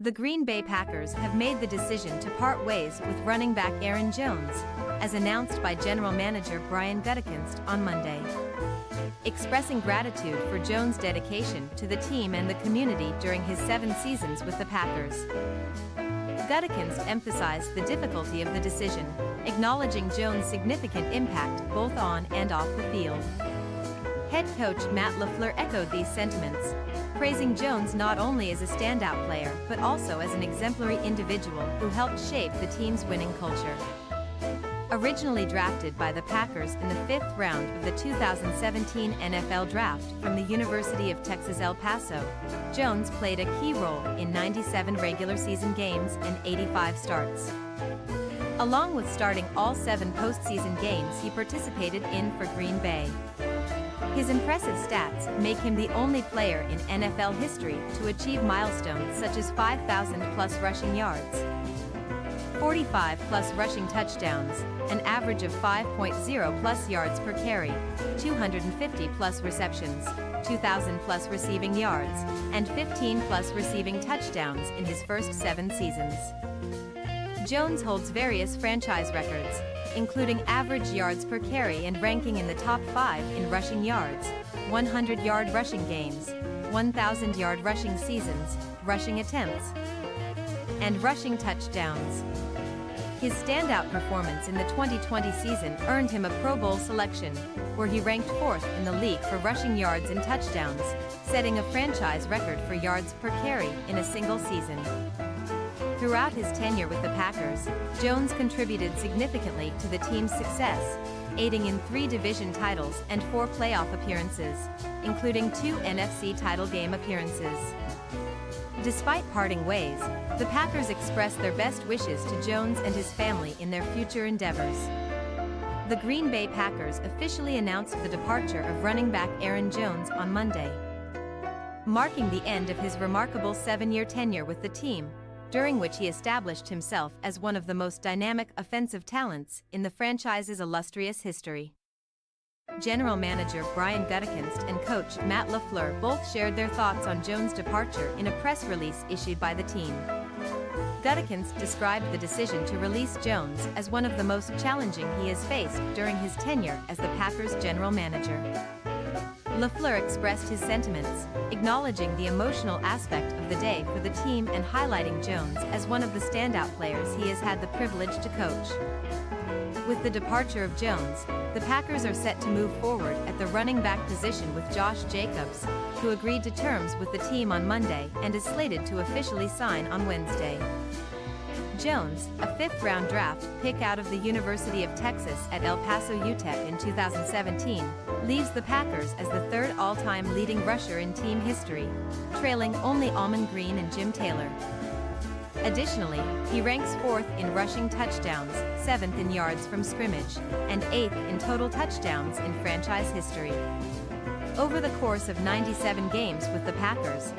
The Green Bay Packers have made the decision to part ways with running back Aaron Jones, as announced by General Manager Brian Gutekunst on Monday. Expressing gratitude for Jones' dedication to the team and the community during his 7 seasons with the Packers. Gutekunst emphasized the difficulty of the decision, acknowledging Jones' significant impact both on and off the field. Head coach Matt LaFleur echoed these sentiments, praising Jones not only as a standout player but also as an exemplary individual who helped shape the team's winning culture. Originally drafted by the Packers in the 5th round of the 2017 NFL Draft from the University of Texas El Paso, Jones played a key role in 97 regular season games and 85 starts. Along with starting all 7 postseason games he participated in for Green Bay. His impressive stats make him the only player in NFL history to achieve milestones such as 5,000-plus rushing yards, 45-plus rushing touchdowns, an average of 5.0-plus yards per carry, 250-plus receptions, 2,000-plus receiving yards, and 15-plus receiving touchdowns in his first 7 seasons. Jones holds various franchise records, including average yards per carry and ranking in the top 5 in rushing yards, 100-yard rushing games, 1,000-yard rushing seasons, rushing attempts, and rushing touchdowns. His standout performance in the 2020 season earned him a Pro Bowl selection, where he ranked 4th in the league for rushing yards and touchdowns, setting a franchise record for yards per carry in a single season. Throughout his tenure with the Packers, Jones contributed significantly to the team's success, aiding in 3 division titles and 4 playoff appearances, including 2 NFC title game appearances. Despite parting ways, the Packers expressed their best wishes to Jones and his family in their future endeavors. The Green Bay Packers officially announced the departure of running back Aaron Jones on Monday, marking the end of his remarkable 7-year tenure with the team, during which he established himself as one of the most dynamic offensive talents in the franchise's illustrious history. General Manager Brian Gutekunst and coach Matt LaFleur both shared their thoughts on Jones' departure in a press release issued by the team. Gutekunst described the decision to release Jones as one of the most challenging he has faced during his tenure as the Packers' general manager. LaFleur expressed his sentiments, acknowledging the emotional aspect of the day for the team and highlighting Jones as one of the standout players he has had the privilege to coach. With the departure of Jones, the Packers are set to move forward at the running back position with Josh Jacobs, who agreed to terms with the team on Monday and is slated to officially sign on Wednesday. Jones, a 5th-round draft pick out of the University of Texas at El Paso UTEP in 2017, leaves the Packers as the 3rd all-time leading rusher in team history, trailing only Almon Green and Jim Taylor. Additionally, he ranks 4th in rushing touchdowns, 7th in yards from scrimmage, and 8th in total touchdowns in franchise history. Over the course of 97 games with the Packers,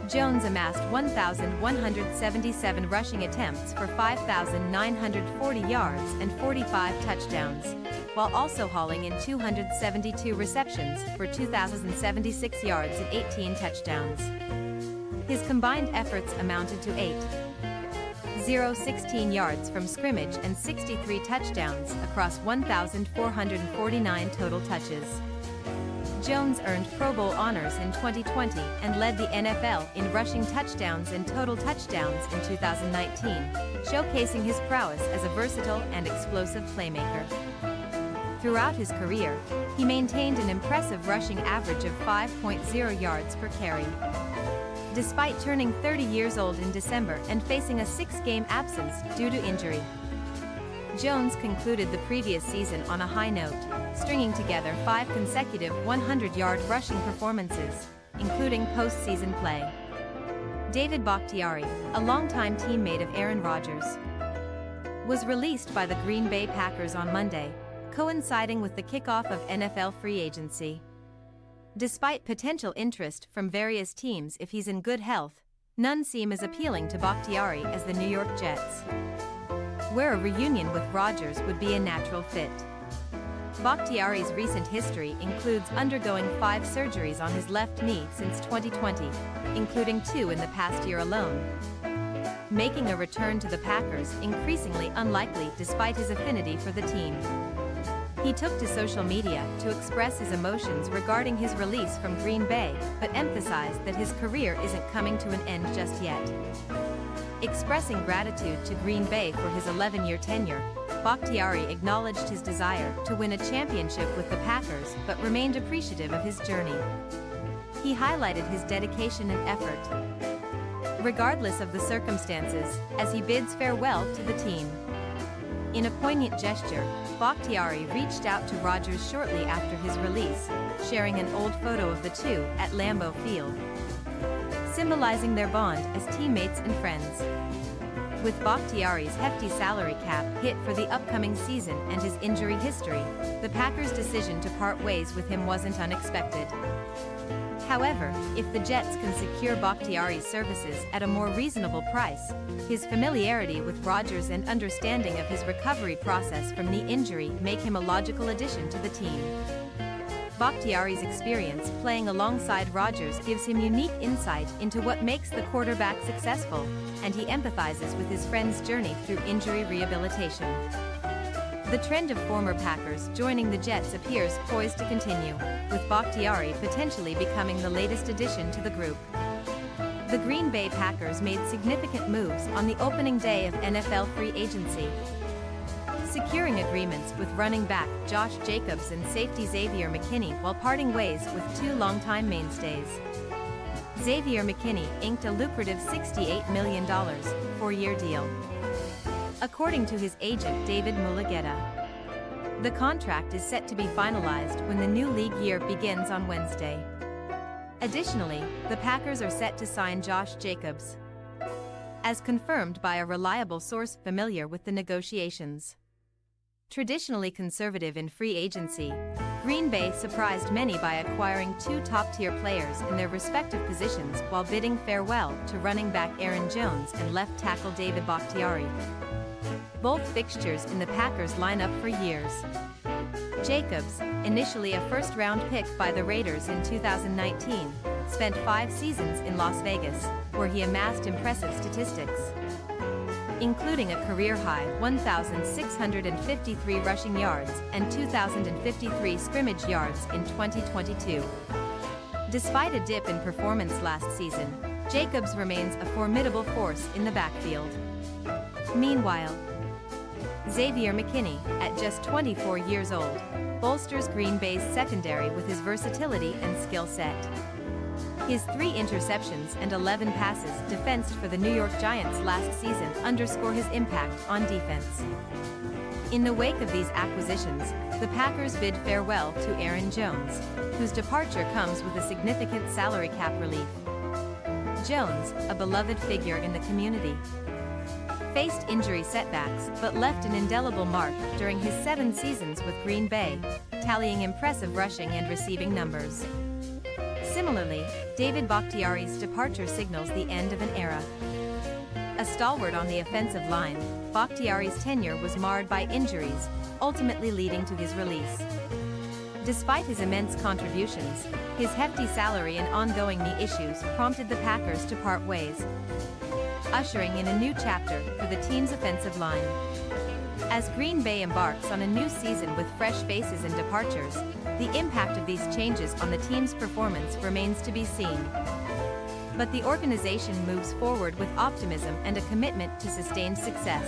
Jones amassed 1,177 rushing attempts for 5,940 yards and 45 touchdowns, while also hauling in 272 receptions for 2,076 yards and 18 touchdowns. His combined efforts amounted to 8,016 yards from scrimmage and 63 touchdowns across 1,449 total touches. Jones earned Pro Bowl honors in 2020 and led the NFL in rushing touchdowns and total touchdowns in 2019, showcasing his prowess as a versatile and explosive playmaker. Throughout his career, he maintained an impressive rushing average of 5.0 yards per carry. Despite turning 30 years old in December and facing a 6-game absence due to injury, Jones concluded the previous season on a high note, stringing together 5 consecutive 100-yard rushing performances, including postseason play. David Bakhtiari, a longtime teammate of Aaron Rodgers, was released by the Green Bay Packers on Monday, coinciding with the kickoff of NFL free agency. Despite potential interest from various teams if he's in good health, none seem as appealing to Bakhtiari as the New York Jets, where a reunion with Rodgers would be a natural fit. Bakhtiari's recent history includes undergoing 5 surgeries on his left knee since 2020, including 2 in the past year alone, making a return to the Packers increasingly unlikely despite his affinity for the team. He took to social media to express his emotions regarding his release from Green Bay, but emphasized that his career isn't coming to an end just yet. Expressing gratitude to Green Bay for his 11-year tenure, Bakhtiari acknowledged his desire to win a championship with the Packers but remained appreciative of his journey. He highlighted his dedication and effort, regardless of the circumstances, as he bids farewell to the team. In a poignant gesture, Bakhtiari reached out to Rodgers shortly after his release, sharing an old photo of the two at Lambeau Field, symbolizing their bond as teammates and friends. With Bakhtiari's hefty salary cap hit for the upcoming season and his injury history, the Packers' decision to part ways with him wasn't unexpected. However, if the Jets can secure Bakhtiari's services at a more reasonable price, his familiarity with Rodgers and understanding of his recovery process from knee injury make him a logical addition to the team. Bakhtiari's experience playing alongside Rodgers gives him unique insight into what makes the quarterback successful, and he empathizes with his friend's journey through injury rehabilitation. The trend of former Packers joining the Jets appears poised to continue, with Bakhtiari potentially becoming the latest addition to the group. The Green Bay Packers made significant moves on the opening day of NFL free agency, securing agreements with running back Josh Jacobs and safety Xavier McKinney while parting ways with 2 longtime mainstays. Xavier McKinney inked a lucrative $68 million 4-year deal, according to his agent David Mulugheta. The contract is set to be finalized when the new league year begins on Wednesday. Additionally, the Packers are set to sign Josh Jacobs, as confirmed by a reliable source familiar with the negotiations. Traditionally conservative in free agency, Green Bay surprised many by acquiring 2 top-tier players in their respective positions while bidding farewell to running back Aaron Jones and left tackle David Bakhtiari, both fixtures in the Packers lineup for years. Jacobs, initially a first-round pick by the Raiders in 2019, spent 5 seasons in Las Vegas, where he amassed impressive statistics, including a career-high 1,653 rushing yards and 2,053 scrimmage yards in 2022. Despite a dip in performance last season, Jacobs remains a formidable force in the backfield. Meanwhile, Xavier McKinney, at just 24 years old, bolsters Green Bay's secondary with his versatility and skill set. His 3 interceptions and 11 passes defensed for the New York Giants last season underscore his impact on defense. In the wake of these acquisitions, the Packers bid farewell to Aaron Jones, whose departure comes with a significant salary cap relief. Jones, a beloved figure in the community, faced injury setbacks but left an indelible mark during his 7 seasons with Green Bay, tallying impressive rushing and receiving numbers. Similarly, David Bakhtiari's departure signals the end of an era. A stalwart on the offensive line, Bakhtiari's tenure was marred by injuries, ultimately leading to his release. Despite his immense contributions, his hefty salary and ongoing knee issues prompted the Packers to part ways, ushering in a new chapter for the team's offensive line. As Green Bay embarks on a new season with fresh faces and departures, the impact of these changes on the team's performance remains to be seen. But the organization moves forward with optimism and a commitment to sustained success.